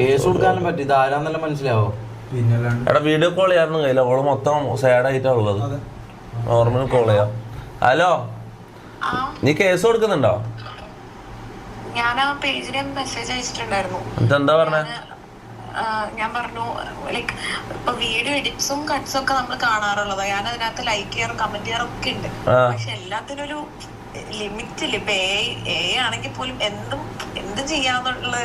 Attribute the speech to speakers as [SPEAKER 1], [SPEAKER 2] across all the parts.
[SPEAKER 1] Case കൊടുക്കാനും പറ്റും. ഇത് ആരാന്നെല്ലാം മനസ്സിലാവോ?
[SPEAKER 2] എടാ വീഡിയോ കോൾ ചെയ്യാനൊന്നും കഴിയില്ല, ഓള് മൊത്തം സാഡായിട്ടാ ഉള്ളത്. നോർമൽ കോൾ ചെയ്യാം. ഹലോ, നീ കേസ് കൊടുക്കുന്നുണ്ടോ?
[SPEAKER 3] ഞാൻ ആ പേജിന് മെസ്സേജ് അയച്ചിട്ടുണ്ടായിരുന്നു.
[SPEAKER 2] എന്താ പറഞ്ഞേ?
[SPEAKER 3] ഞാൻ പറഞ്ഞു ലൈക്ക് ഇപ്പൊ വീഡിയോ എഡിറ്റ്സും കട്ട്സും ഒക്കെ നമ്മൾ കാണാറുള്ളതാ. ഞാൻ അതിനകത്ത് ലൈക്ക് ചെയ്യാറും കമന്റ് ചെയ്യാറും ഒക്കെ ഉണ്ട്. പക്ഷെ എല്ലാത്തിനും ഒരു ലിമിറ്റ് ഇല്ല. ഇപ്പൊ എ ആണെങ്കിൽ പോലും എന്തും ചെയ്യാന്നുള്ള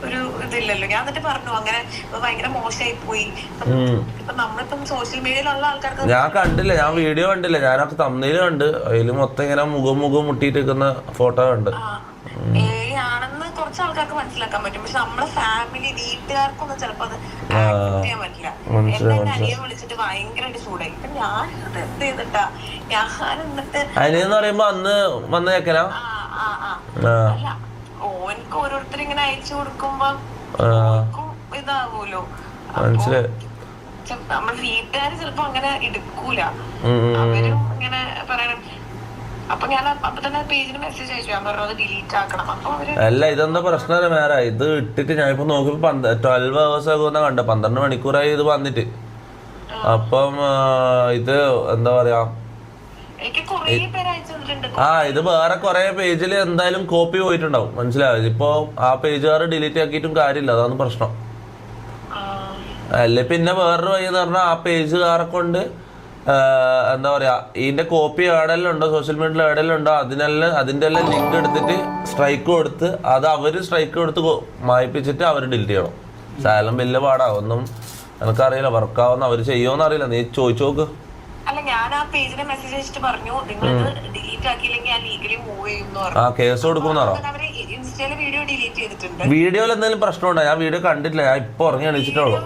[SPEAKER 3] ഒരു ഇതില്ലല്ലോ. ഞാൻ എന്നിട്ട് പറഞ്ഞു അങ്ങനെ ഭയങ്കര മോശമായി പോയി. ഇപ്പൊ നമ്മളിപ്പം സോഷ്യൽ മീഡിയയിലുള്ള ആൾക്കാർക്ക്
[SPEAKER 2] ഞാൻ കണ്ടില്ല, ഞാൻ വീഡിയോ കണ്ടില്ല, ഞാനൊക്കെ തമ്മില് കണ്ട് അതില് മൊത്തം ഇങ്ങനെ മുഖം മുട്ടിയിട്ടിരിക്കുന്ന ഫോട്ടോ കണ്ട്.
[SPEAKER 3] ആണെന്ന് കുറച്ച് ആൾക്കാർക്ക് മനസ്സിലാക്കാൻ പറ്റും. പക്ഷെ നമ്മുടെ ഫാമിലി വീട്ടുകാർക്കൊന്നും ചിലപ്പോ അത് ആക്സെപ്റ്റ് ചെയ്യാൻ പറ്റില്ല. എന്നെ അനിയൻ വിളിച്ചിട്ട് ഭയങ്കരമായിട്ട് ചൂടായി. ഇപ്പൊ ഞാൻ എന്ത് ചെയ്തിട്ടാ ഞാൻ എന്നിട്ട്
[SPEAKER 2] അനിയെന്ന് പറയുമ്പോ അന്ന് വന്നേക്കലാ
[SPEAKER 3] അല്ല ഓനക്ക് ഓരോരുത്തർ ഇങ്ങനെ അയച്ചു കൊടുക്കുമ്പോ ഇതാവൂലോ.
[SPEAKER 2] മനസ്സിലായി.
[SPEAKER 3] നമ്മുടെ വീട്ടുകാര് ചിലപ്പോ അങ്ങനെ എടുക്കൂല. അവരും ഇങ്ങനെ പറയണം. അപ്പൊ ഞാൻ അപ്പൊ തന്നെ പേജിന് മെസ്സേജ് അയച്ചു. ഞാൻ പറഞ്ഞു അത് ഡിലീറ്റ് ആക്കണം. അപ്പൊ അവര്
[SPEAKER 2] അല്ല ഇതെന്താ പ്രശ്നം വേറെ, ഇത് ഇട്ടിട്ട് ഞാൻ ഇപ്പൊ നോക്കിയപ്പോ 12 hours ആകുന്ന കണ്ട, 12 മണിക്കൂറായി ഇത് വന്നിട്ട്. അപ്പം ഇത് എന്താ പറയാ, ഇത് വേറെ കൊറേ പേജിൽ എന്തായാലും കോപ്പി പോയിട്ടുണ്ടാവും. മനസ്സിലാവും. ഇപ്പൊ ആ പേജുകാർ ഡിലീറ്റ് ആക്കിയിട്ടും കാര്യമില്ല, അതാണ് പ്രശ്നം. അല്ലെ പിന്നെ വേറൊരു വഴി എന്ന് പറഞ്ഞാൽ ആ പേജുകാരെ കൊണ്ട് എന്താ പറയാ ഇതിന്റെ കോപ്പി എവിടെയെല്ലാം ഉണ്ടോ, സോഷ്യൽ മീഡിയയിൽ എവിടെയെല്ലാം ഉണ്ടോ അതിന്റെ എല്ലാം ലിങ്ക് എടുത്തിട്ട് സ്ട്രൈക്ക് കൊടുത്ത് അത് അവര് സ്ട്രൈക്ക് കൊടുത്ത് മായിപ്പിച്ചിട്ട് അവർ ഡിലീറ്റ് ചെയ്യണം. ശാലം വലിയ പാടാ, ഒന്നും എനിക്കറിയില്ല വർക്കാവുന്ന അവര് ചെയ്യുമോന്ന് അറിയില്ല. നീ ചോദിച്ചു നോക്ക്.
[SPEAKER 3] അല്ല ഞാൻ ആ പേജിലെ മെസ്സേജ് അയച്ചിട്ട് പറഞ്ഞു നിങ്ങൾ ഡിലീറ്റ് ആക്കിയില്ലെങ്കിൽ ഞാൻ ലീഗലി മൂവ് ചെയ്യുമെന്ന് പറഞ്ഞു.
[SPEAKER 2] ആ കേസ് കൊടുക്കുമെന്ന് പറഞ്ഞു.
[SPEAKER 3] അവര് ഇൻസ്റ്റയില് വീഡിയോ ഡിലീറ്റ് ചെയ്തിട്ടുണ്ട്.
[SPEAKER 2] വീഡിയോയിൽ എന്തെങ്കിലും പ്രശ്നമുണ്ടോ? ഞാൻ വീഡിയോ കണ്ടിട്ടില്ല, ഞാൻ ഇപ്പൊ ഉറങ്ങി എണീച്ചിട്ടുള്ളൂ.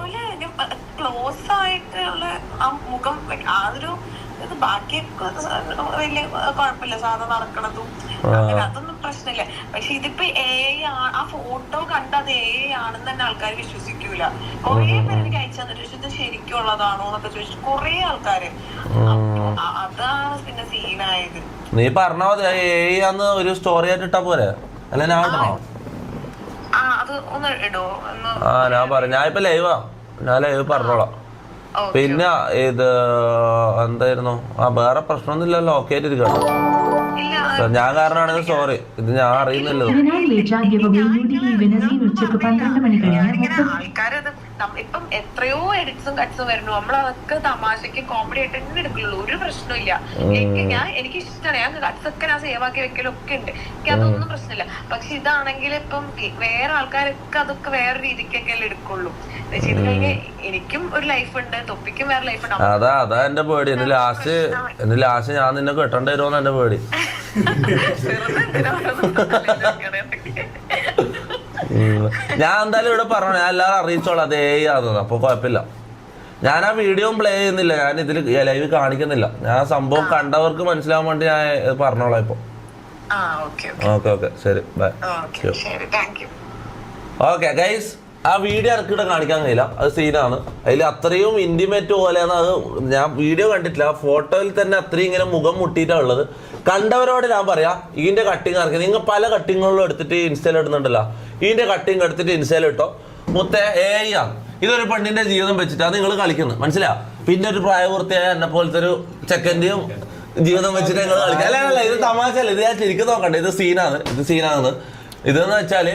[SPEAKER 3] ക്ലോസ് ആയിട്ടുള്ള ആ മുഖം ആ ഒരു ഇത് ബാക്കിയൊക്കെ വലിയ കുഴപ്പമില്ല, സാധാ നടക്കണതും അങ്ങനെ അതൊന്നും പ്രശ്നമില്ല. പക്ഷെ ഇതിപ്പോ ആ ഫോട്ടോ കണ്ട് അത് ആണെന്ന് തന്നെ ആൾക്കാർ വിശ്വസിക്കൂല. കൊറേ പേര് എനിക്ക് അയച്ചു തന്നിട്ട് ഇത് ശരിക്കും ഉള്ളതാണോ എന്നൊക്കെ ചോദിച്ചിട്ട് കൊറേ ആൾക്കാര്. അതാണ് പിന്നെ സീനായത്.
[SPEAKER 2] നീ പറഞ്ഞാ മതി ഒരു സ്റ്റോറി ആയിട്ട് ഇട്ടാ പോരെ, അല്ല ഞാൻ ഇടണോ?
[SPEAKER 3] അത് ഒന്ന് ഇടോ?
[SPEAKER 2] ഞാൻ പറയാം, ഞാൻ ഇപ്പൊ ഞാൻ ലൈവ് പറഞ്ഞോളാം. പിന്നെ ഇത് എന്തായിരുന്നു, വേറെ പ്രശ്നമൊന്നുമില്ലല്ലോ, ഓക്കെ ആയിട്ടിരിക്കട്ടോ. ഞാൻ കാരണമാണെങ്കിൽ സോറി, ഇത് ഞാൻ അറിയുന്നില്ലല്ലോ.
[SPEAKER 3] ആൾക്കാരത് ഇപ്പം എത്രയോ എഡിറ്റ്സും കട്ട്സും വരുന്നു. നമ്മളതൊക്കെ തമാശക്ക് കോമഡി ആയിട്ട് തന്നെ എടുക്കുള്ളൂ, ഒരു പ്രശ്നമില്ല. എനിക്ക് ഇഷ്ടമാണ്, ഞാൻ കട്ട്സ് ഒക്കെ ഞാൻ സേവ് ആക്കി വെക്കലൊക്കെ ഉണ്ട്, എനിക്ക് അതൊന്നും പ്രശ്നമില്ല. പക്ഷെ ഇതാണെങ്കിൽ ഇപ്പം വേറെ ആൾക്കാരൊക്കെ അതൊക്കെ വേറെ രീതിക്കൊക്കെ അല്ലേ എടുക്കുള്ളൂ. ഇത് കഴിഞ്ഞ് എനിക്കും ഒരു ലൈഫ് ഉണ്ട്, തൊപ്പിക്കും വേറെ ലൈഫ് ഉണ്ട്.
[SPEAKER 2] അതാ എന്റെ പേടി. എന്റെ ലാസ്റ്റ് ഞാൻ നിന്നെ കെട്ടേണ്ടി വരുമോന്ന് എന്റെ പേടി. ഞാൻ എന്തായാലും ഇവിടെ പറഞ്ഞു, ഞാൻ എല്ലാവരും അറിയിച്ചോളാം അതേ ആണെന്ന്. അപ്പൊ കുഴപ്പമില്ല. ഞാൻ ആ വീഡിയോ പ്ലേ ചെയ്യുന്നില്ല, ഞാൻ ഇതിൽ ലൈവ് കാണിക്കുന്നില്ല. ഞാൻ സംഭവം കണ്ടവർക്ക് മനസ്സിലാവാൻ വേണ്ടി ഞാൻ പറഞ്ഞോളാം ഇപ്പൊ. ഓക്കെ ശരി, ബൈ. ഓക്കെ ഗൈസ്, ആ വീഡിയോ ഇറക്കിയിട്ട് കാണിക്കാൻ കഴിയില്ല, അത് സീനാണ്. അതിൽ അത്രയും ഇന്റിമേറ്റ് പോലെയാണ് അത്. ഞാൻ വീഡിയോ കണ്ടിട്ടില്ല, ഫോട്ടോയിൽ തന്നെ അത്രയും ഇങ്ങനെ മുഖം മുട്ടിയിട്ടാണ് ഉള്ളത്. കണ്ടവരോട് ഞാൻ പറയാം, ഇതിന്റെ കട്ടിങ് ഇറക്കി നിങ്ങൾ പല കട്ടിങ്ങുകളും എടുത്തിട്ട് ഇൻസ്റ്റയിൽ ഇടുന്നുണ്ടല്ലോ, ഇതിന്റെ കട്ടിങ് എടുത്തിട്ട് ഇൻസ്റ്റയിൽ ഇട്ടോ. ഇതൊരു പെണ്ണിന്റെ ജീവിതം വെച്ചിട്ടാണ് നിങ്ങൾ കളിക്കുന്നത്, മനസ്സിലാ? പിന്നെ ഒരു പ്രായപൂർത്തിയായ എന്നെ പോലത്തെ ഒരു ചെക്കൻ്റെയും ജീവിതം വെച്ചിട്ട് നിങ്ങൾ കളിക്കുക. അല്ല ഇത് തമാശല്ല, ഇത് ഞാൻ ശരിക്കും നോക്കണ്ട, ഇത് സീനാണ്. ഇതെന്ന് വെച്ചാല്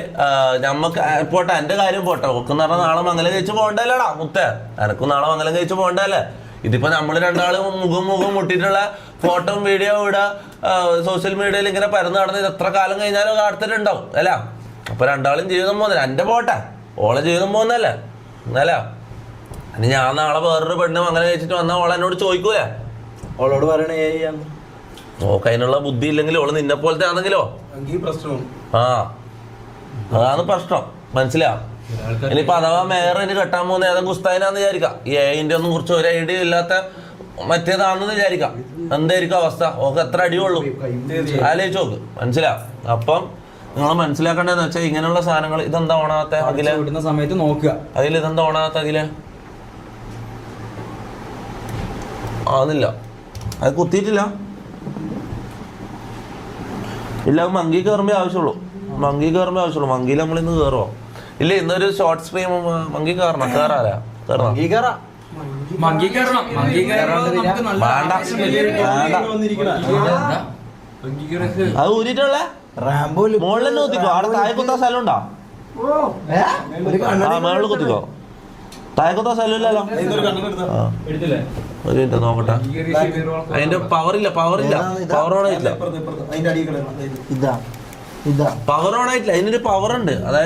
[SPEAKER 2] നമ്മക്ക് പോട്ടെ, എന്റെ കാര്യം പോട്ടെ, ഒക്കെന്ന് പറഞ്ഞാൽ നാളെ മംഗലം കഴിച്ച് പോകണ്ടല്ലേടാ മുത്തേ, എനക്കും നാളെ മംഗലം കഴിച്ച് പോകണ്ടല്ലേ. ഇതിപ്പോ നമ്മള് രണ്ടാളും മുഖം മുട്ടിയിട്ടുള്ള ഫോട്ടോ വീഡിയോ ഇവിടെ സോഷ്യൽ മീഡിയയിൽ ഇങ്ങനെ പരന്ന് നടന്ന് ഇത് എത്ര കാലം കഴിഞ്ഞാലും അടുത്തിട്ടുണ്ടാവും അല്ല. അപ്പൊ രണ്ടാളും ജീവിതം പോകുന്നില്ല, എന്റെ പോട്ടെ ഓളെ ജീവിതം പോകുന്നല്ലേ അല്ല. ഇനി ഞാൻ നാളെ വേറൊരു പെണ്ണ് മംഗലം കഴിച്ചിട്ട് വന്നാൽ ഓളെ എന്നോട് ചോദിക്കൂലേ,
[SPEAKER 1] ഓളോട് പറയണേ
[SPEAKER 2] ഓക്ക് അതിനുള്ള ബുദ്ധി ഇല്ലെങ്കിൽ ഓള് നിന്നെ പോലത്തെ ആണെങ്കിലോ അതാണ് പ്രശ്നം, മനസ്സിലാ? ഇനിയിപ്പോ അഥവാ മേയറിന് കെട്ടാൻ പോകുന്ന ഏതെങ്കിലും കുസ്താനാന്ന് വിചാരിക്കാം, ഈ ഏതിന്റെ ഒന്നും കുറിച്ച് ഒരു ഐഡിയ ഇല്ലാത്ത മറ്റേതാണെന്ന് വിചാരിക്കാം. എന്തായിരിക്കും അവസ്ഥ? ഓക്ക് എത്ര അടിയുള്ളൂ ആലോചിച്ച് നോക്ക്, മനസ്സിലാ? അപ്പം നിങ്ങൾ മനസ്സിലാക്കേണ്ടതെന്ന് വെച്ചാൽ ഇങ്ങനെയുള്ള സാധനങ്ങൾ ഇതെന്താ ഓണാത്ത അതിലെ
[SPEAKER 1] സമയത്ത് നോക്കുക,
[SPEAKER 2] ഇതെന്താ ഓണാത്ത അതിലെ ആന്നില്ല, അത് കുത്തിയിട്ടില്ല. ഇല്ല, മങ്കി കയറുമ്പോ ആവശ്യമുള്ളൂ, മങ്കിയിൽ നമ്മളിന്ന് കയറുമോ? ഇല്ല ഇന്നൊരു ഷോർട്ട് സ്ട്രീം മങ്കി കയറണം കേറാ
[SPEAKER 4] മങ്കി കയറണം നമുക്ക് നല്ല
[SPEAKER 2] അത് ഊരിട്ടുള്ള മുകളിൽ തന്നെ കുത്തിക്കോ അവിടെ താഴെ കുത്താൻ സ്ഥലം ഉണ്ടോ ആ മുകളിൽ കുത്തിക്കോ താഴെ കുത്താൻ സ്ഥലം ഇല്ലല്ലോ ഒരു മിനിറ്റ് നോക്കട്ടെ അതിന്റെ പവറില്ല പവർ ഓൺ ആയിട്ടില്ല പവർ ഓൺ ആയിട്ടില്ല അതിനൊരു പവർ ഉണ്ട് അതായത്